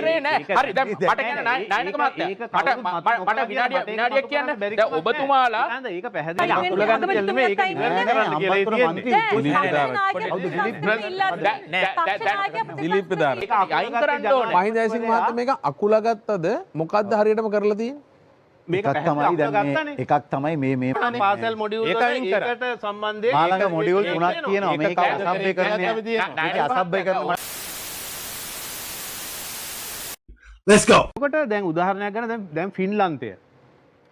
කරේ නෑ. හරි දැන් මට කියන්න නායක මහත්තයා මට විනාඩියක් කියන්න. දැන් ඔබතුමාලා ඒක පැහැදිලි අකුල ගන්න දෙන්නේ මේක නිවැරදි කරන්න කියලා තියෙන්නේ. දිලීප් ප්‍රධාන ඒක අයින් කරන්න ඕනේ. මහින්ද ජයසිංහ මහත්තයා මේක අකුලගත්තද මොකද්ද හරියටම කරලා තියෙන්නේ? මේක එකක් තමයි මේ පාසල් මොඩියුල් එකට සම්බන්ධයෙන් මාළඟ මොඩියුල් 3ක් තියෙනවා මේක අසභ්‍යකරණය මේක අසභ්‍යකරණ Let's go. ඔකට දැන් උදාහරණයක් ගන්න දැන් ෆින්ලන්තය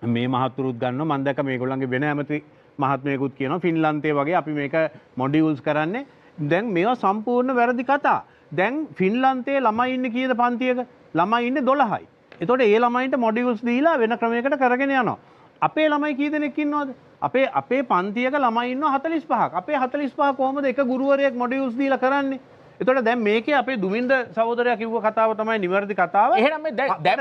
මේ මහතුරුත් ගන්නවා මම දැක්ක මේගොල්ලන්ගේ වෙන ඇමති මහත්මයෙකුත් කියනවා ෆින්ලන්තය වගේ අපි මේක මොඩියුල්ස් කරන්නේ දැන් මේවා සම්පූර්ණ වැරදි කතා. දැන් ෆින්ලන්තයේ ළමයි ඉන්නේ කීයද පන්තියක? ළමයි ඉන්නේ 12යි. එතකොට ඒ ළමයින්ට මොඩියුල්ස් දීලා වෙන ක්‍රමයකට කරගෙන යනවා. අපේ ළමයි කී දෙනෙක් ඉන්නවද? අපේ පන්තියක ළමයි ඉන්නවා 45ක්. අපේ 45 කොහොමද එක ගුරුවරයෙක් මොඩියුල්ස් දීලා කරන්නේ? එතකොට දැන් මේකේ අපේ දුමින්ද සහෝදරයා කිව්ව කතාව තමයි නිවැරදි කතාව. එහෙනම් මේ දැන්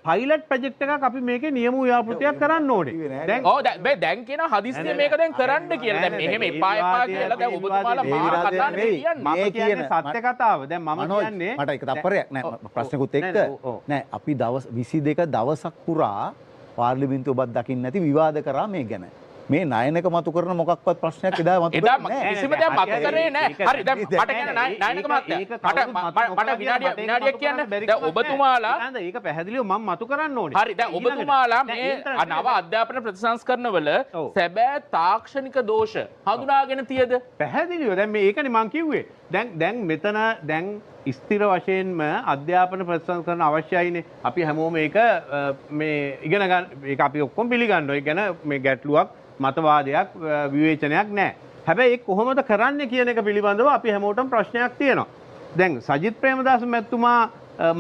පයිලට් ප්‍රොජෙක්ට් එකක් අපි මේකේ නියම ව්‍යාපෘතියක් කරන්න ඕනේ. දැන් දැන් කියන හදිස්සිය මේක දැන් කරන්න කියලා. දැන් මෙහෙම එපා කියලා දැන් ඔබතුමාලා මාර කතා නෙවෙයි කියන්නේ. මම කියන්නේ සත්‍ය කතාව. දැන් මම කියන්නේ මට එක තප්පරයක් නෑ ප්‍රශ්නකුත් එක්ක නෑ අපි දවස් 22 දවසක් පුරා පාර්ලිමේන්තුව ඔබත් දකින්න නැති විවාද කරා මේ ගැන. මේ නායනක මතු කරන මොකක්වත් ප්‍රශ්නයක් එදා මතු කරන්නේ නැහැ. කිසිම දෙයක් මතු කරේ නැහැ. හරි දැන් මට කියන්න නායනක මහත්තයා මට විනාඩියක් කියන්න. දැන් ඔබතුමාලා ඒක පැහැදිලිව මම මතු කරන්න ඕනේ. හරි දැන් ඔබතුමාලා මේ නව අධ්‍යාපන ප්‍රතිසංස්කරණවල සැබෑ තාක්ෂණික දෝෂ හඳුනාගෙන තියද? පැහැදිලිව දැන් මේ ඒකනේ මම කිව්වේ. දැන් මෙතන දැන් ස්ථිර වශයෙන්ම අධ්‍යාපන ප්‍රතිසංස්කරණ අවශ්‍යයිනේ. අපි හැමෝම මේක මේ ඉගෙන ගන්න ඒක අපි ඔක්කොම පිළිගන්නවා. ඒ කියන්නේ මේ ගැටලුවක් මතවාදයක් විවේචනයක් නැහැ. හැබැයි ඒක කොහොමද කරන්නේ කියන එක පිළිබඳව අපි හැමෝටම ප්‍රශ්නයක් තියෙනවා. දැන් සජිත් ප්‍රේමදාස මැතිතුමා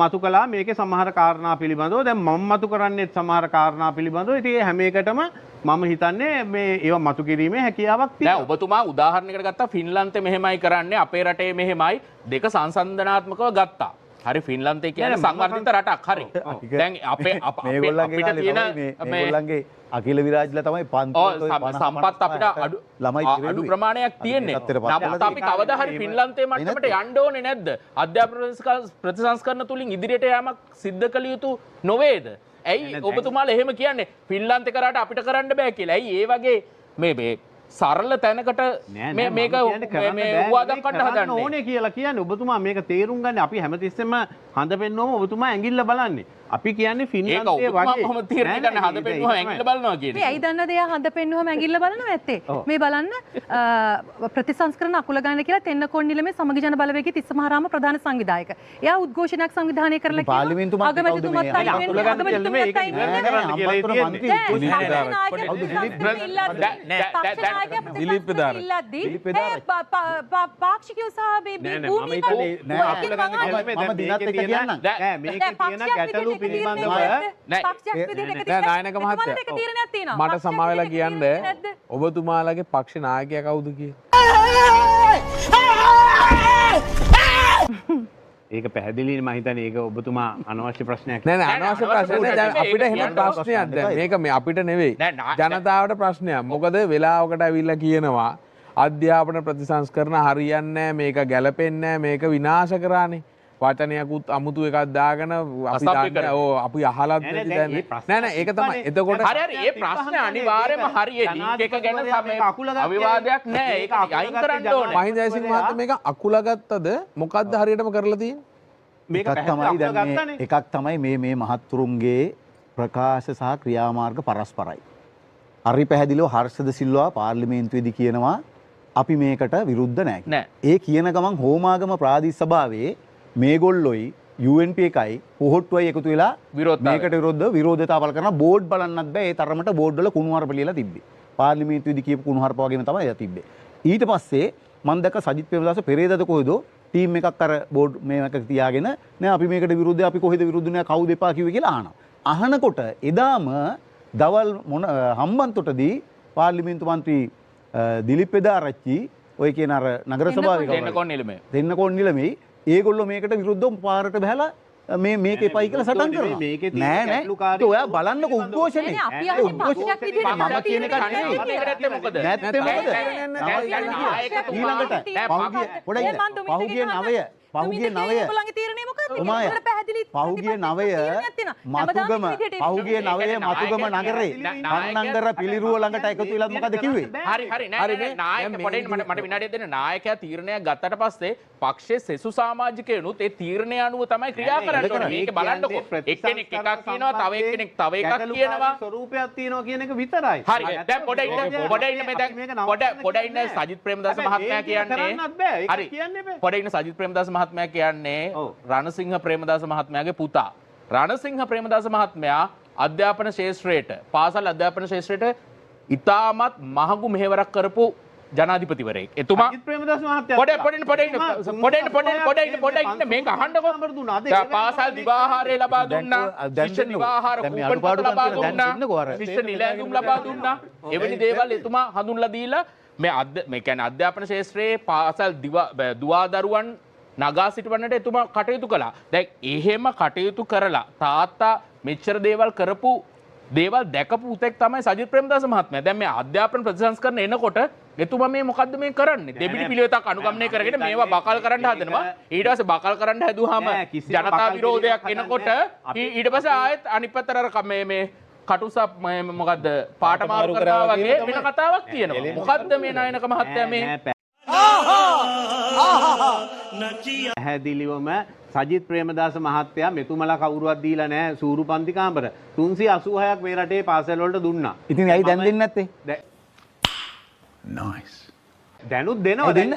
මතු කළා මේකේ සමහර කාරණා පිළිබඳව. දැන් මම මතු කරන්නේ සමහර කාරණා පිළිබඳව. ඉතින් හැම එකටම මම හිතන්නේ මේ ඒවා මතු කිරීමේ හැකියාවක් තියෙනවා. දැන් ඔබතුමා උදාහරණයකට ගත්තා ෆින්ලන්තේ මෙහෙමයි කරන්නේ අපේ රටේ මෙහෙමයි දෙක සංසන්දනාත්මකව ගත්තා. හරි ෆින්ලන්තේ කියන්නේ සංවර්ධිත රටක්. හරි. දැන් අපිට තියෙන මේගොල්ලන්ගේ අකිල විරාජ්ලා තමයි සම්පත් අපිට අඩු ප්‍රමාණයක් තියෙන්නේ. නමුත් අපි කවදා හරි ෆින්ලන්තේ මට්ටමට යන්න ඕනේ නැද්ද? අධ්‍යාපන ප්‍රතිසංස්කරණ තුලින් ඉදිරියට යාමක් සිද්ධ කළ යුතු නොවේද? ඇයි ඔබතුමාලා එහෙම කියන්නේ ෆින්ලන්තේ කරාට අපිට කරන්න බෑ කියලා? ඇයි ඒ වගේ මේ සරල තැනකට මේක මේ උවාදම් කන්න හදන්නේ ඕනේ කියලා කියන්නේ ඔබතුමා මේක තේරුම් ගන්න අපි හැමතිස්සෙම හඳ පෙන්නුවම ඔබතුමා ඇඟිල්ල බලන්නේ. අපි කියන්නේ ෆින්ලන්තේ වගේ කොහොමද තීරණය කරන්නේ හඳ පෙන්නුවම ඇඟිල්ල බලනවා කියන්නේ. ඇයි දන්නවද එයා හඳ පෙන්නුවම ඇඟිල්ල බලනවා ඇත්තේ? මේ බලන්න ප්‍රතිසංස්කරණ අකුල ගන්න කියලා තෙන්නකෝන් නිලමේ සමගි ජන බලවේගයේ තිස්සමහාරාම ප්‍රධාන සංවිධායක. එයා උද්ඝෝෂණයක් සංවිධානය කරලා කියනවා පාර්ලිමේන්තු මන්ත්‍රී කවුද මේ අකුල ගන්න කියලා මේ ඒක නිවැරදි කරන්න දිලීප් ප්‍රධාන පාක්ෂිකයෝ සහ භූමි මම දිනත් එක කියන්නම් මේකේ තියෙන ගැටලු පිළිබඳව නායනක මහත්තයා මට සමා වෙලා කියන්න ඔබතුමාලගේ පක්ෂ නායකයා කවුද ඒක පැහැදිලිනේ මම හිතන්නේ ඒක ඔබතුමා අනවශ්‍ය ප්‍රශ්නයක් නෑ නෑ අනවශ්‍ය ප්‍රශ්නයක් නෑ දැන් අපිට එහෙම ප්‍රශ්නයක් දැන් මේක මේ අපිට නෙවෙයි ජනතාවට ප්‍රශ්නයක් මොකද වෙලාවකට ඇවිල්ලා කියනවා අධ්‍යාපන ප්‍රතිසංස්කරණ හරියන්නේ නෑ මේක ගැලපෙන්නේ නෑ මේක විනාශ කරානේ වචනයකුත් අමුතු එකක් දාගෙන අපි අහලත් නැති දැන් නෑ නෑ ඒක තමයි එතකොට හරි හරි මේ ප්‍රශ්නේ අනිවාර්යයෙන්ම හරිය ලින්ක් එක ගැන අවිවාදයක් නෑ ඒක අයින් කරන්න ඕනේ මහින්ද ජයසිංහ මහත්තයා මේක අකුලගත්තද මොකද්ද හරියටම කරලා තියෙන්නේ එකක් තමයි මේ මහත්තුරුන්ගේ ප්‍රකාශ සහ ක්‍රියාමාර්ග පරස්පරයි. හරි පැහැදිලිව හර්ෂද සිල්වා පාර්ලිමේන්තුවේදී කියනවා අපි මේකට විරුද්ධ නැහැ. ඒ කියන ගමන් හෝමාගම ප්‍රාදේශ සභාවේ මේගොල්ලොයි UNP එකයි පොහොට්ටුවයි එකතු වෙලා මේකට විරුද්ධව විරෝධතාවල් කරන බෝඩ් බලන්නත් බෑ. ඒ තරමට බෝඩ් වල කුණුහරුප ලියලා තිබ්බේ. පාර්ලිමේන්තුවේදී කියපු කුණුහරුප වගේම තමයි එයා තිබ්බේ. ඊට පස්සේ මම දැක්ක සජිත් ප්‍රේමදාස පෙරේදද කොහෙද ටීම් එකක් අර බෝඩ් මේක තියාගෙන නෑ අපි මේකට විරුද්ධයි අපි කොහෙද විරුද්ධ නෑ කවුද එපා කිව්වේ කියලා අහනවා. අහනකොට එදාම දවල් හම්බන්තොටදී පාර්ලිමේන්තු මන්ත්‍රී දිලිප් පෙදාරච්චි ඔය කියන අර නගර සභාවේ දෙන්නකොන් නිලමේ ඒගොල්ලෝ මේකට විරුද්ධව පාරට බහලා මේක එපයි කියලා සටන් කරනවා. නෑ නෑ ඔයා බලන්නකො උද්ඝෝෂණේ. පක්ෂයක් විදිහට මම කියන එක නෙවෙයි. නැත්තේ මොකද? ඊළඟට පහුගිය 9 ඔයාගේ තීරණය මොකක්ද? පහුගිය නවය මතුගම පහුගිය නවය මතුගම නගරේ පන්නංගර පිළිරුව ළඟට එකතු වෙලා මොකද කිව්වේ? හරි නෑ නායක පොඩ්ඩක් මට විනාඩියක් දෙන්න. නායකයා තීරණයක් ගත්තට පස්සේ පක්ෂයේ සෙසු සමාජිකයනුත් ඒ තීරණය අනුව තමයි ක්‍රියා කරන්න ඕනේ. මේක බලන්නකෝ. එක්කෙනෙක් එකක් කියනවා, තව එක්කෙනෙක් තව එකක් කියනවා. ස්වරූපයක් තියෙනවා කියන එක විතරයි. හරි. දැන් පොඩ්ඩක් ඉන්න මේ දැන් පොඩ්ඩක් ඉන්න සජිත් ප්‍රේමදාස මහත්මයා කියන්නේ. හරි. පොඩ්ඩක් ඉන්න සජිත් ප්‍රේමදාස මහත්මයා කියන්නේ රණසිංහ ප්‍රේමදාස මහත්මයාගේ පුතා. රණසිංහ ප්‍රේමදාස මහත්මයා අධ්‍යාපන ශාස්ත්‍රයට පාසල් අධ්‍යාපන ශාස්ත්‍රයට ඉතාමත් මහඟු මෙහෙවරක් කරපු ජනාධිපතිවරයෙක්. එතුමා පොඩ්ඩක් මේක අහන්නකෝ. පාසල් දිවාහාරය ලබා දුන්නා, ශිෂ්‍ය දිවාහාර කූපන් ලබා දුන්නා, ශිෂ්‍ය නිලැඳුම් ලබා දුන්නා. එවැනි දේවල් එතුමා හඳුන්ලා දීලා මේ කියන්නේ අධ්‍යාපන ශාස්ත්‍රයේ පාසල් දුවා දරුවන් නගා සිටවන්නට එතුමා කටයුතු කළා. දැන් එහෙම කටයුතු කරලා තාත්තා මෙච්චර දේවල් කරපු දේවල් දැකපු උතෙක් තමයි සජිත් ප්‍රේමදාස මහත්මයා. දැන් මේ අධ්‍යාපන ප්‍රතිසංස්කරණ එනකොට එතුමා මේ මොකද්ද මේ කරන්නේ? දෙබිඩි පිළිවෙතක් අනුගමනය කරගෙන මේවා බකල් කරන්න හදනවා. ඊට පස්සේ බකල් කරන්න හැදුවාම ජනතා විරෝධයක් එනකොට ඊට පස්සේ ආයෙත් අනිත් පැත්තට අර මේ කටුසප් මොකද්ද පාඨමාරු කරනවා වගේ වෙන කතාවක් තියෙනවා. මොකද්ද මේ නායක මහත්තයා මේ පැහැදිලිවම සජිත් ප්‍රේමදාස මහත්තයා මෙතුමලා කවුරුවත් දීලා නැහැ සූරු පන්ති කාමර 386ක් මේ රටේ පාසල් වලට දුන්නා. ඉතින් ඇයි දැන් දෙන්නේ නැත්තේ? Nice. දැනුත් දෙනවා. දැන්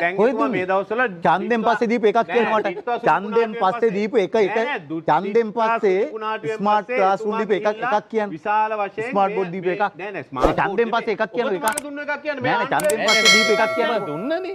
මේ දවස්වල ඡන්දෙන් පස්සේ දීපු එකක් කියනවා මට. ඡන්දෙන් පස්සේ දීපු එක ඡන්දෙන් පස්සේ ස්මාර්ට් ක්ලාස්රූම් දීපු එකක් කියන්නේ. විශාල වශයෙන් ස්මාර්ට් බෝඩ් දීපු එකක්. නෑ නෑ ස්මාර්ට් ඡන්දෙන් පස්සේ එකක් කියනවා එකක්. දුන්න එකක් කියන්නේ නෑ ඡන්දෙන් පස්සේ දීපු එකක් කියනවා දුන්නනේ.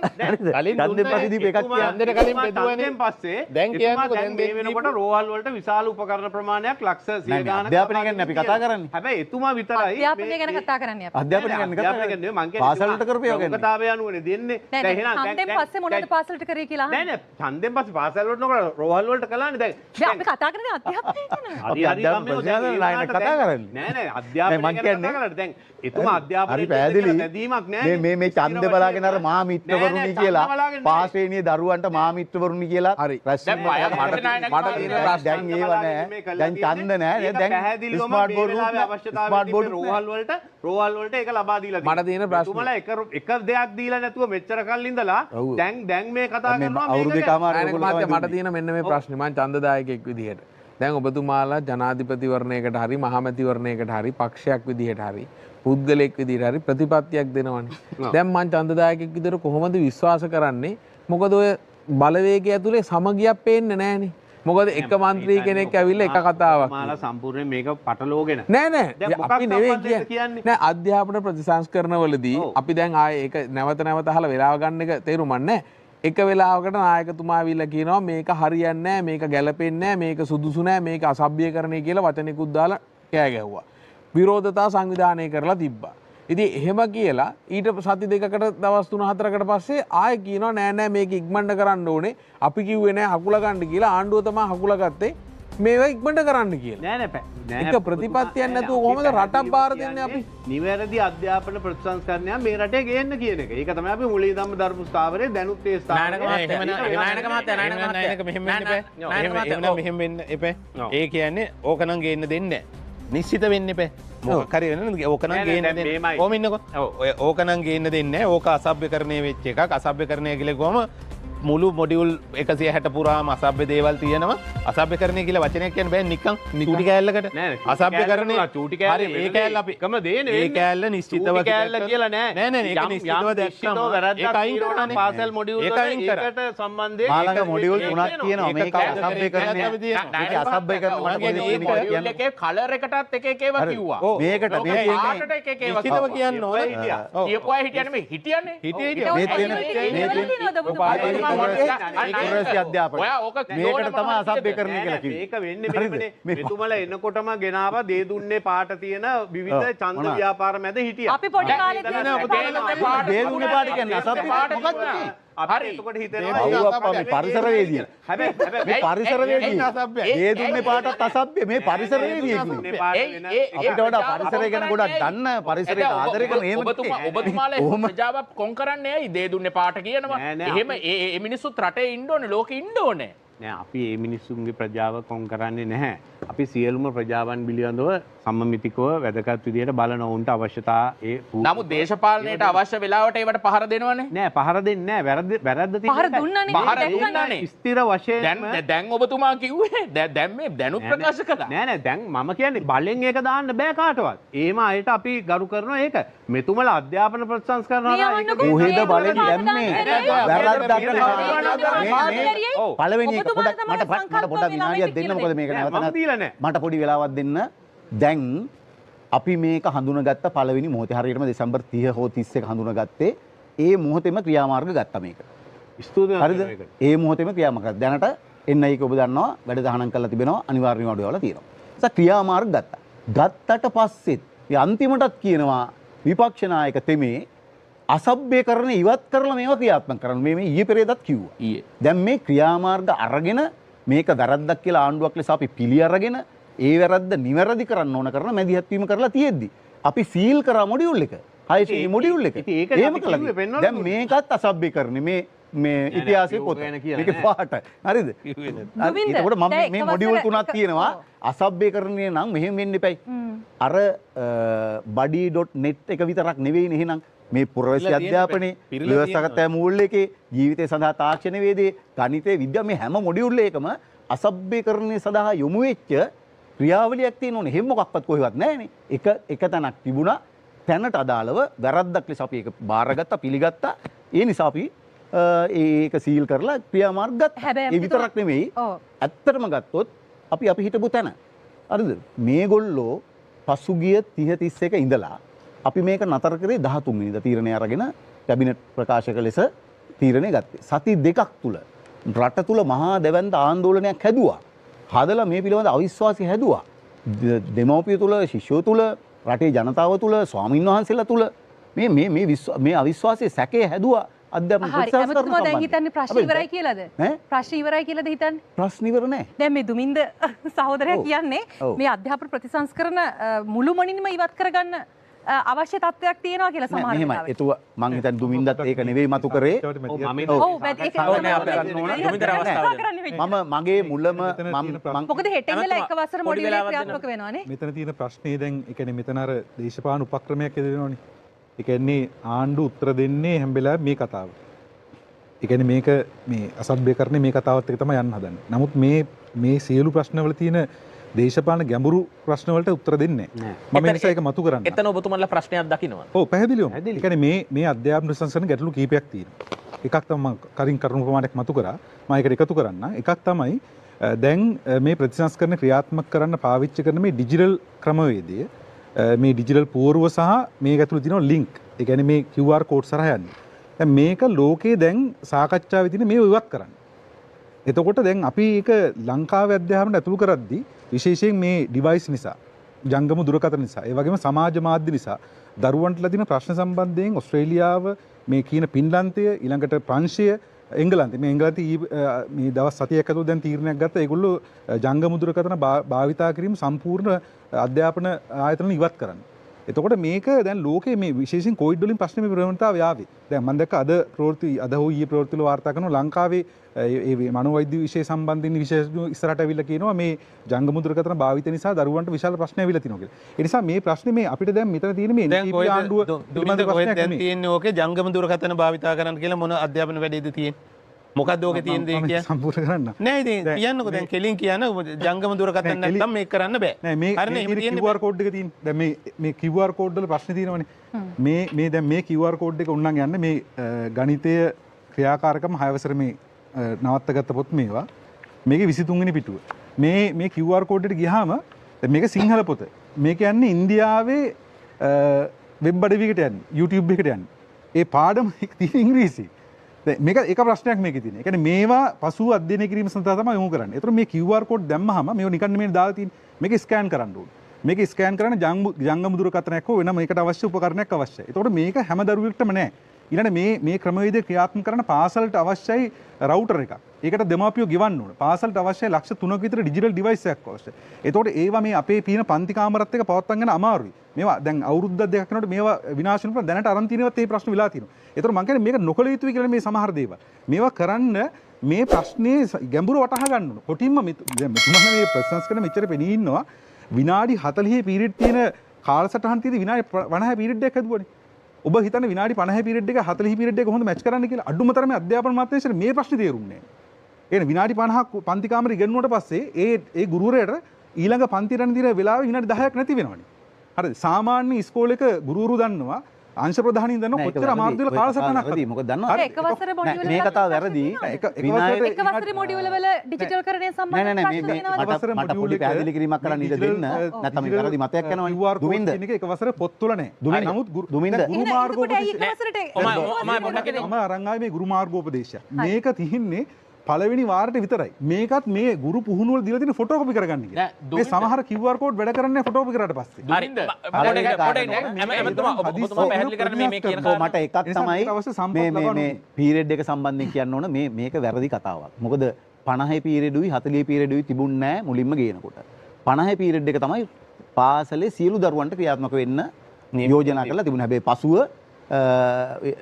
කලින් ඡන්දෙන් පස්සේ දීපු එකක් කියනවා. ඡන්දෙට කලින් බෙදුවනේ. ඡන්දෙන් පස්සේ දැන් කියන්නකෝ දැන් මේ වෙනකොට රෝහල් වලට විශාල උපකරණ ප්‍රමාණයක් ලක්ෂ 100 ගානක් අධ්‍යාපනය ගැන අපි කතා කරන්නේ. හැබැයි එතුමා විතරයි අධ්‍යාපනය ගැන කතා කරන්නේ අපි. අධ්‍යාපනය ගැන කතා කරන්නේ. පාසල් වලට කරපු ඒවා ගැන. ප්‍රමුඛතාවය අනුවනේ දෙන්නේ. දැන් ඡන්දෙන් පස්සේ මොනවද පාසලට කරේ කියලා නෑ නෑ ඡන්දෙන් පස්සේ පාසල් වලට නොකර රෝහල් වලට කළානේ දැන්. දැන් අපි කතා කරන්නේ අධ්‍යාපනය ගැන. හරි හරි අධ්‍යාපන ප්‍රතිශාලන කතා කරන්නේ. නෑ නෑ අධ්‍යාපනය ගැන කතා කරලා දැන් එතුමා අධ්‍යාපනය හරි පැහැදිලි. නැදීමක් නෑ. මේ ඡන්ද බලාගෙන අර මහා මිත්‍රවරුනි කියලා පාස් ශ්‍රේණියේ දරුවන්ට මහා මිත්‍රවරුනි කියලා හරි. දැන් මට තියෙන දැන් ඒව නෑ. දැන් ඡන්ද නෑ. දැන් ස්මාර්ට් බෝඩ් ස්මාර්ට් බෝඩ් රෝහල් වලට ඒක ලබා දීලා මට තියෙන ප්‍රශ්නේ. තුමලා එක දෙයක් දීලා නැතුව මෙච්චර කල් ඉඳලා දැන් මේ කතා කරනවා අවුරුදු දෙකමාරක් ඔයගොල්ලෝ මට තියෙන මෙන්න මේ ප්‍රශ්නේ මම ඡන්දදායකෙක් විදිහට. දැන් ඔබතුමාලා ජනාධිපතිවරණයකට හරි මහමැතිවරණයකට හරි පක්ෂයක් විදිහට හරි පුද්ගලයෙක් විදිහට හරි ප්‍රතිපත්තියක් දෙනවනේ. දැන් මම ඡන්දදායකෙක් විදිහට කොහොමද විශ්වාස කරන්නේ? මොකද ඔය බලවේගය ඇතුලේ සමගියක් පේන්නේ නැහනේ. මොකද එක මන්ත්‍රී කෙනෙක් ඇවිල්ලා එක කතාවක් මාලා සම්පූර්ණයෙන් මේක පටලෝගෙන නෑ අපි නෙවෙයි කියන්නේ නෑ අධ්‍යාපන ප්‍රතිසංස්කරණවලදී අපි දැන් ආයේ ඒක නැවත අහලා වෙලාව ගන්න එක තේරුම් නැහැ. එක වෙලාවකට නායකතුමා ඇවිල්ලා කියනවා මේක හරියන්නේ නැහැ, මේක ගැලපෙන්නේ නැහැ, මේක සුදුසු නැහැ, මේක අසභ්‍යකරණය කියලා වචනෙකුත් දාලා කෑ ගැහුවා. විරෝධතා සංවිධානය කරලා තිබ්බා. ඉතින් එහෙම කියලා ඊට සති දෙකකට දවස් 3-4කට පස්සේ ආයෙ කියනවා නෑ නෑ මේක ඉක්මනට කරන්න ඕනේ. අපි කිව්වේ නෑ හකුල ගන්න කියලා. ආණ්ඩුව තමයි හකුල ගත්තේ. මේවා ඉක්මනට කරන්න කියලා. නෑ නෑ එක ප්‍රතිපත්තියක් නැතුව කොහොමද රටක් බාර දෙන්නේ අපි? නිවැරදි අධ්‍යාපන ප්‍රතිසංස්කරණය මේ රටේ ගේන්න කියන එක. ඒක තමයි අපි මුලින් ධම්ම ධර්ම ස්ථාවරේ දැනුත් ඒ ස්ථාවරේ මෙහෙම වෙන්න එපා. ඒ කියන්නේ ඕකනම් ගේන්න දෙන්නේ නැහැ. නිශ්චිත වෙන්න එපා. මොකක් හරි වෙන ඕකනම් ගේන්න දෙන්නේ. කොහොම ඉන්නකෝ. ඔය ඕකනම් ගේන්න දෙන්නේ නැහැ. ඕක අසභ්‍යකරණය වෙච්ච එකක්. අසභ්‍යකරණය කියලා කොහොම මුළු මොඩියුල් 160 පුරාම අසභ්‍ය දේවල් තියෙනවා. අසභ්‍යකරණය කියලා වචනයක් කියන්න බෑ නිකන් චූටි කෑල්ලකට. අසභ්‍යකරණය චූටි කෑල්ල හරි ඒ කෑල්ල අපි එකම දේනේ ඒ කෑල්ල නිශ්චිතව කෑල්ල කියලා නෑ. නෑ ඒක නිශ්චිතව දැක්කම ඒක අයින් කරන්නේ. පාසල් මොඩියුල් ඒක අයින් කරා. ඒකට සම්බන්ධයෙන් මාළඟ මොඩියුල් 3ක් තියෙනවා. මේක අසභ්‍යකරණය. මේක අසභ්‍යකරණය මොඩියුල් එකේ කලර් එකටත් එක එක ඒවා කිව්වා. මේකට මේ ආටට එක එක ඒවා නිශ්චිතව කියන්න ඕන. කියපුවා හිටියනේ මේ හිටියනේ. මේකට තමයි අසභ්‍යකරණය කියලා කිව්වේ. ඒක වෙන්නේ මෙහෙමනේ. මෙතුමලා එනකොටම ගෙනාවා දේ දුන්නේ පාට තියෙන විවිධ ඡන්ද ව්‍යාපාර මැද හිටියා. අපි පොඩි කාලේ දේ දුන්නේ පාට කියන්නේ අසභ්‍ය මොකක්ද? හරි එතකොට හිතෙනවා මේ පරිසරවේදිය. හැබැයි මේ පරිසරවේදිය. දේ දුන්නේ පාටත් අසභ්‍ය මේ පරිසරවේදිය කියන්නේ. අපිට වඩා පරිසරය ගැන ගොඩක් දන්න පරිසරයට ආදරය කරන එහෙම ඔබතුමාලා ප්‍රජාව කොන් කරන්නේ ඇයි දේ දුන්නේ පාට කියනවා. එහෙම ඒ මිනිස්සුත් රටේ ඉන්න ඕනේ ලෝකෙ ඉන්න ඕනේ. නෑ අපි ඒ මිනිස්සුන්ගේ ප්‍රජාව කොන් කරන්නේ නැහැ. අපි සියලුම ප්‍රජාවන් පිළිබඳව සම්මිතිකව වැදගත් විදියට බලන ඔවුන්ට අවශ්‍යතා ඒ නමුත් දේශපාලනයට අවශ්‍ය වෙලාවට ඒවට පහර දෙනවනේ. නෑ පහර දෙන්නේ නෑ වැරද්ද තියෙන්නේ. පහර දුන්නානේ. පහර දුන්නානේ. ස්ථිර වශයෙන් දැන් ඔබතුමා කිව්වේ දැන් මේ දැනුත් ප්‍රකාශ කළා. නෑ නෑ දැන් මම කියන්නේ බලෙන් ඒක දාන්න බෑ කාටවත්. ඒම අයට අපි ගරු කරනවා ඒක. මෙතුමලා අධ්‍යාපන ප්‍රතිසංස්කරණවල කොහෙද බලෙන් දැම්මේ? වැරද්දක් පළවෙනි එක මට පොඩ්ඩක් විනාඩියක් දෙන්න මොකද මේක නැවත මට පොඩි වෙලාවක් දෙන්න. දැන් අපි මේක හඳුනගත්ත පළවෙනි මොහොතේ හරියටම දෙසැම්බර් 30 හෝ 31 හඳුනගත්තේ ඒ මොහොතේම ක්‍රියාමාර්ග ගත්තා මේක. ස්තුතියි. හරිද? ඒ මොහොතේම ක්‍රියාමාර්ග දැනට එන්නයි ඔබ දන්නවා වැඩ දහනම් කරලා තිබෙනවා අනිවාර්යයෙන්ම අඩුවලා තියෙනවා. ඒ ක්‍රියාමාර්ග ගත්තා. ගත්තට පස්සෙත් අන්තිමටත් කියනවා විපක්ෂ නායක තෙමේ අසභ්‍යකරණ ඉවත් කරලා මේවා ක්‍රියාත්මක කරන්න. මේ ඊයේ පෙරේදත් කිව්වා. ඊයේ. දැන් මේ ක්‍රියාමාර්ග අරගෙන මේක වැරද්දක් කියලා ආණ්ඩුවක් ලෙස අපි පිළි අරගෙන ඒ වැරද්ද නිවැරදි කරන්න ඕන කරන මැදිහත් වීම කරලා තියෙද්දි අපි සීල් කරා මොඩියුල් එක. 6 මොඩියුල් එක. ඒම කළා. දැන් මේකත් අසභ්‍යකරණ මේ ඉතිහාසයේ පොත. මේක පාට. හරිද? එතකොට මම මේ මොඩියුල් තුනක් තියෙනවා. අසභ්‍යකරණේ නම් මෙහෙම වෙන්න එපයි. අර buddy.net එක විතරක් නෙවෙයිනේ එහෙනම් මේ පුරවැසි අධ්‍යාපනයේ විවසගත මූල්‍ය එකේ ජීවිතය සඳහා තාක්ෂණ වේදේ ගණිතයේ විද්‍යාව මේ හැම මොඩියුල් එකම අසභ්‍යකරණය සඳහා යොමු වෙච්ච ක්‍රියාවලියක් තියෙනෝනේ. එහෙම මොකක්වත් කොහෙවත් නැහැනේ. එක තැනක් තිබුණා. තැනට අදාළව වැරද්දක් ලෙස අපි ඒක බාරගත්තා පිළිගත්තා. ඒ නිසා අපි ඒක සීල් කරලා ක්‍රියාමාර්ග ගත්තා. ඒ විතරක් නෙමෙයි. ඇත්තටම ගත්තොත් අපි හිටපු තැන. හරිද? මේගොල්ලෝ පසුගිය 30 31 ඉඳලා අපි මේක නතර කරේ 13 වෙනිදා තීරණය අරගෙන කැබිනට් ප්‍රකාශක ලෙස තීරණය ගත්තේ. සති දෙකක් තුල රට තුල මහා දැවැන්ත ආందోලනයක් හැදුවා. හදලා මේ පිළිබඳ අවිශ්වාසය හැදුවා. දෙමව්පිය තුල, ශිෂ්‍යෝ තුල, රටේ ජනතාව තුල, ස්වාමින්වහන්සේලා තුල මේ අවිශ්වාසයේ සැකය හැදුවා. අධ්‍යාපන ප්‍රතිසංස්කරණ සම්බන්ධව දැන් හිතන්නේ ප්‍රශ්න ඉවරයි කියලාද? ප්‍රශ්න ඉවරයි කියලාද හිතන්නේ? ප්‍රශ්න ඉවර නැහැ. දැන් මේ දුමින්ද සහෝදරයා කියන්නේ මේ අධ්‍යාපන ප්‍රතිසංස්කරණ මුළුමනින්ම ඉවත් කරගන්න අවශ්‍ය තත්ත්වයක් තියෙනවා කියලා සමහර වෙලාවට. මෙහෙමයි. එතුව මං හිතන්නේ දුමින්දත් ඒක නෙවෙයි මතු කරේ. මම මගේ මුලම මොකද හෙට ඉඳලා එක වසර මොඩියුල් එක ක්‍රියාත්මක වෙනවානේ. මෙතන තියෙන ප්‍රශ්නේ දැන් ඒ කියන්නේ මෙතන අර දේශපාලන උපක්‍රමයක් එදෙනවනේ. ඒ කියන්නේ ආණ්ඩු උත්තර දෙන්නේ හැම වෙලාවෙම මේ කතාව. ඒ කියන්නේ මේක මේ අසභ්‍යකරණේ මේ කතාවත් එක තමයි යන්න හදන්නේ. නමුත් මේ සියලු ප්‍රශ්නවල තියෙන දේශපාලන ගැඹුරු ප්‍රශ්න වලට උත්තර දෙන්නේ නැහැ. මම ඒ නිසා ඒක මතු කරන්න. එතන ඔබතුමන්ලා ප්‍රශ්නයක් දකින්නවා. ඔව් පැහැදිලිවම. ඒ කියන්නේ මේ අධ්‍යාපන ප්‍රතිසංස්කරණ ගැටලු කීපයක් තියෙනවා. එකක් තමයි මම කරින් කරුණු ප්‍රමාණයක් මතු කරා. මම ඒකට එකතු කරන්න. එකක් තමයි දැන් මේ ප්‍රතිසංස්කරණ ක්‍රියාත්මක කරන්න පාවිච්චි කරන මේ ඩිජිටල් ක්‍රමවේදය මේ ඩිජිටල් පූර්ව සහ මේක ඇතුළේ තියෙන ලින්ක්. ඒ කියන්නේ මේ QR කෝඩ් සරහා යන්නේ. දැන් මේක ලෝකේ දැන් සාකච්ඡාවේ තියෙන මේව ඉවත් කරන්න. එතකොට දැන් අපි ඒක ලංකාවේ අධ්‍යාපනයට ඇතුළු කරද්දී විශේෂයෙන් මේ ඩිවයිස් නිසා, ජංගම දුරකථන නිසා, ඒ වගේම සමාජ මාධ්‍ය නිසා දරුවන්ටලා තියෙන ප්‍රශ්න සම්බන්ධයෙන් ඕස්ට්‍රේලියාව, මේ කියන පින්ලන්තය, ඊළඟට ප්‍රංශය, එංගලන්තය මේ මේ දවස් 7ක් ඇතුළත දැන් තීරණයක් ගත්තා ඒගොල්ලෝ ජංගම දුරකථන භාවිතා කිරීම සම්පූර්ණ අධ්‍යාපන ආයතන ඉවත් කරන්න. එතකොට මේක දැන් ලෝකයේ මේ විශේෂයෙන් කොවිඩ් වලින් ප්‍රශ්න මේ ප්‍රවණතාවය ආවේ. දැන් මම දැක්ක අද හෝ ඊයේ ප්‍රවෘත්ති වල වාර්තා කරනවා ලංකාවේ ඒ මනෝවෛද්‍ය විෂය සම්බන්ධයෙන් විශේෂඥ ඉස්සරහට අවිල්ලා කියනවා මේ ජංගම දුරකථන භාවිත නිසා දරුවන්ට විශාල ප්‍රශ්න ඇවිල්ලා තිනවා කියලා. ඒ නිසා මේ ප්‍රශ්නේ මේ අපිට දැන් මෙතන තියෙන මේ NCP ආණ්ඩුව පිළිබඳ ප්‍රශ්නයක් දැන් තියෙන්නේ ඕකේ ජංගම දුරකථන භාවිතා කරන්න කියලා මොන අධ්‍යාපන වැඩේද තියෙන්නේ? මොකක්ද ඕකේ තියෙන දේ කියන්නේ? සම්පූර්ණ කරන්න. නෑ ඉතින් කියන්නකෝ දැන් කෙලින් කියන ජංගම දුරකථන නැත්නම් මේක කරන්න බෑ. නෑ මේ QR කෝඩ් එක තියෙන. දැන් මේ QR කෝඩ් වල ප්‍රශ්න තියෙනවනේ. මේ දැන් මේ QR කෝඩ් එක උන්නම් යන්නේ මේ ගණිතය ක්‍රියාකාරකම 6 වසර මේ නවත්තගත්ත පොත් මේවා. මේකේ 23 වෙනි පිටුව. මේ QR කෝඩ් එකට ගියාම මේක සිංහල පොත. මේක යන්නේ ඉන්දියාවේ වෙබ් අඩවියකට යන්නේ. YouTube එකට යන්නේ. ඒ පාඩම තියෙන ඉංග්‍රීසි. මේක එක ප්‍රශ්නයක් මේකේ තියෙනවා. ඒ කියන්නේ මේවා පසුව අධ්‍යයනය කිරීම සඳහා තමයි යොමු කරන්නේ. ඒතර මේ QR කෝඩ් දැම්මහම මේව නිකන් නෙමෙයි දාලා තියෙන්නේ. මේක ස්කෑන් කරන්න ඕනේ. මේක ස්කෑන් කරන ජංගම දුරකථනයක් හෝ වෙන මේකට අවශ්‍ය උපකරණයක් අවශ්‍යයි. ඒතකොට මේක හැම දරුවෙකුටම නැහැ. ඊළඟ මේ ක්‍රමවේදය ක්‍රියාත්මක කරන පාසලට අවශ්‍යයි රවුටර් එකක්. ඒකට දෙමාපියෝ ගෙවන්න ඕනේ. පාසලට අවශ්‍යයි ලක්ෂ 3ක විතර ඩිජිටල් ඩිවයිස් එකක් අවශ්‍යයි. ඒතකොට ඒවා මේ අපේ පින පන්ති කාමරත් එක්ක පවත්වා ගන්න අමාරුයි. මේවා දැන් අවුරුද්දක් දෙකක් යනකොට මේවා විනාශ වෙනවා. දැනට අරන් තියෙනවත් මේ ප්‍රශ්න වෙලා තියෙනවා. ඒතකොට මම කියන්නේ මේක නොකළ යුතුයි කියලා මේ සමහර දේවල්. මේවා කරන්න මේ ප්‍රශ්නේ ගැඹුර වටහා ගන්න ඕන. කොටින්ම මෙතුමා මේ ප්‍රතිසංස්කරණ මෙච්චර පෙනී ඉන්නවා විනාඩි 40 පීරියඩ් තියෙන කාලසටහන් තියෙදි විනාඩි 50 පීරියඩ් එකක් හදුවනේ. ඔබ හිතන්නේ විනාඩි 50 පීරියඩ් එක 40 පීරියඩ් එක කොහොමද මැච් කරන්න කියලා? අඩුම තරමේ අධ්‍යාපන අමාත්‍යාංශයට මේ ප්‍රශ්නේ තේරුන්නේ නැහැ. ඒ විනාඩි 50ක් පන්ති කාමරේ ඉගෙනුවට පස්සේ ඒ ගුරුවරයාට ඊළඟ පන්ති රැඳ දින වෙලාවේ විනාඩි 10ක් නැති වෙනවනේ. හරිද? සාමාන්‍ය ඉස්කෝලේක ගුරුවරු දන්නවා අංශ ප්‍රධානීන් දන්නවා කොච්චර අමාරුද කියලා කාලසටහනක්. මොකද දන්නවද? එක වසර මොඩියුල් මේ කතාව වැරදි. එක වසර මොඩියුල් වල ඩිජිටල් කරණය සම්බන්ධ ප්‍රශ්න වෙනවද? මට පොඩි පැහැදිලි කිරීමක් කරන්න ඉඩ දෙන්න. නැත්නම් මේ වැරදි මතයක් යනවනේ. දුමින්ද එක වසර පොත්වල නැහැ. නමුත් දුමින්ද ගුරු මාර්ගෝපදේශය ඒක මම අරන් ආවේ මේ ගුරු මාර්ගෝපදේශය. මේක තිහින්නේ පළවෙනි වාරට විතරයි. මේකත් මේ ගුරු පුහුණුවල දීලා තියෙන ෆොටෝකොපි කරගන්න කියලා. මේ සමහර QR code වැඩ කරන්නේ ෆොටෝකොපි කරාට පස්සේ. හරිද? පැහැදිලි කරන්න මේ කියන මට එකක් තමයි මේ පීරියඩ් එක සම්බන්ධයෙන් කියන්න ඕන මේක වැරදි කතාවක්. මොකද 50 පීරියඩුයි 40 පීරියඩුයි තිබුණ නැහැ මුලින්ම ගේනකොට. 50 පීරියඩ් එක තමයි පාසලේ සියලු දරුවන්ට ක්‍රියාත්මක වෙන්න යෝජනා කරලා තිබුණා. හැබැයි පසුව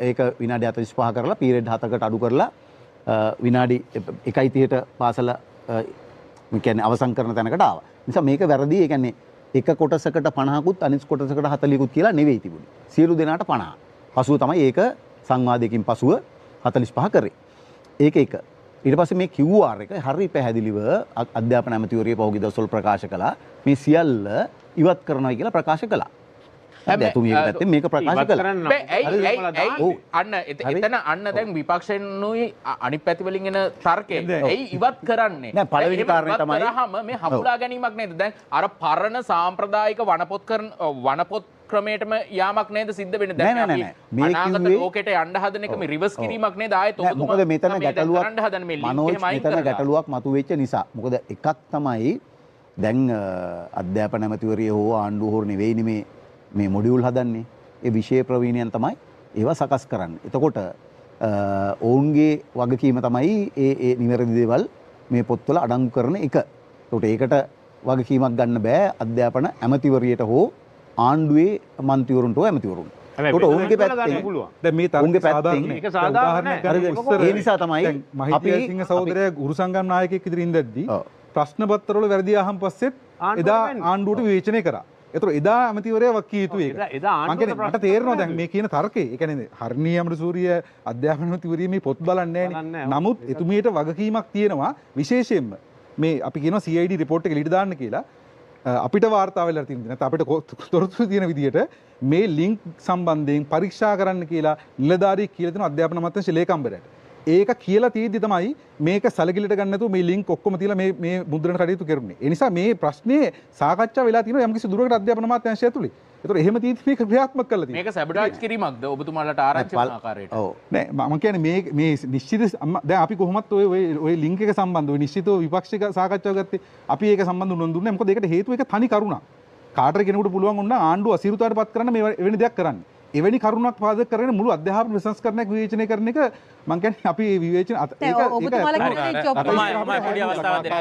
ඒක විනාඩි 45 කරලා පීරියඩ් 7කට අඩු කරලා විනාඩි 1:30ට පාසල කියන්නේ අවසන් කරන තැනකට ආවා. නිසා මේක වැරදි. ඒ කියන්නේ එක කොටසකට 50කුත් අනිත් කොටසකට 40කුත් කියලා නෙවෙයි තිබුණේ. සියලු දෙනාට 50. පසුව තමයි ඒක සංවාදයකින් පසුව 45 කරේ. ඒක එක. ඊට පස්සේ මේ QR එක හරි පැහැදිලිව අධ්‍යාපන ඇමතිවරිය පහුගිය දවස්වල ප්‍රකාශ කළා. මේ සියල්ල ඉවත් කරනවා කියලා ප්‍රකාශ කළා. මේක ප්‍රකාශ අන්න දැන් විපක්ෂනුයි අනි පැතිවලින් එන තර්කය ඇයි ඉවත් කරන්නේ පළවෙනි කාරණය තමයි මේ හමුලා ගැනීමක් නේද? දැන් අර පරණ සාම්ප්‍රදායික වනපොත් ක්‍රමයටම යාමක් නේද සිද්ධ වෙන්නේ? දැන් අපි අනාගත ලෝකෙට යන්න හදන එක මේ රිවර්ස් කිරීමක් නේද? ආයෙත් මොකද මෙතන ගැටලුවක් මතුවෙච්ච නිසා. මොකද එකක් තමයි දැන් අධ්‍යාපන ඇමතිවරිය හෝ ආණ්ඩුව හෝ නෙවෙයි මේ මොඩියුල් හදන්නේ. ඒ විෂය ප්‍රවීණයන් තමයි ඒවා සකස් කරන්නේ. එතකොට ඔවුන්ගේ වගකීම තමයි ඒ නිවැරදි දේවල් මේ පොත්වල අඩංගු කරන එක. එතකොට ඒකට වගකීමක් ගන්න බෑ අධ්‍යාපන ඇමතිවරියට හෝ ආණ්ඩුවේ මන්ත්‍රීවරුන්ට හෝ ඇමතිවරුන්ට. එතකොට ඔවුන්ගේ පැත්තෙන් දැන් මේ ඔවුන්ගේ පැත්තෙන් ඒක සාධාරණ ඒ නිසා තමයි අපි සිංහ සහෝදරයා ගුරු සංගම් නායකයෙක් ඉදිරියේ ඉඳද්දී ප්‍රශ්න පත්‍රවල වැරදි අහම් පස්සෙත් එදා ආණ්ඩුවට විවේචනය කරා. ඒතර එදා ඇමතිවරයා වක්කිය යුතුයි ඒක. මම කියන්නේ මට තේරෙනවා දැන් මේ කියන තර්කේ. ඒ කියන්නේ හර්ණී අමරසූරිය අධ්‍යාපන ඇමතිවරිය මේ පොත් බලන්නේ නැහැ. නමුත් එතුමියට වගකීමක් තියෙනවා විශේෂයෙන්ම මේ අපි කියනවා CID report එක ලිට දාන්න කියලා. අපිට වාර්තා වෙලා තියෙනවා. නැත්නම් අපිට තොරතුරු තියෙන විදිහට මේ ලින්ක් සම්බන්ධයෙන් පරීක්ෂා කරන්න කියලා නිලධාරී කියලා දෙනවා අධ්‍යාපන අමාත්‍යාංශ ලේකම්වරයාට. ඒක කියලා තියෙද්දි තමයි මේක සැලකිලිට ගන්න නැතුව මේ ලින්ක් ඔක්කොම තියලා මේ මුද්‍රණ කටයුතු කරුනේ. ඒ නිසා මේ ප්‍රශ්නේ සාකච්ඡා වෙලා තියෙනවා යම්කිසි දුරකට අධ්‍යාපන අමාත්‍යාංශය ඇතුලේ. ඒතර එහෙම තියෙද්දි මේක ක්‍රියාත්මක කරලා තියෙනවා. මේක සැබඩාජ් කිරීමක්ද ඔබතුමාලට ආරංචි වන ආකාරයට? ඔව්. නෑ මම කියන්නේ මේ නිශ්චිත දැන් අපි කොහොමත් ඔය ලින්ක් එක සම්බන්ධව නිශ්චිතව විපක්ෂික සාකච්ඡාව ගත්තේ. අපි ඒක සම්බන්ධව උනන්දු දුන්නේ. මොකද ඒකට හේතුව එක තනි කරුණක්. කාටර කෙනෙකුට පුළුවන් වුණා ආණ්ඩුව අසීරුතාවට පත් කරන්න මේ එවැනි දෙයක් කරන්න. එවැනි කරුණක් පාදක කරගෙන මුළු අධ්‍යාපන ප්‍රතිසංස්කරණයක් විවේචනය කරන එක මම කියන්නේ අපි විවේචන ඒක ඔබතුමාලා කියන පොඩි අවස්ථාවක්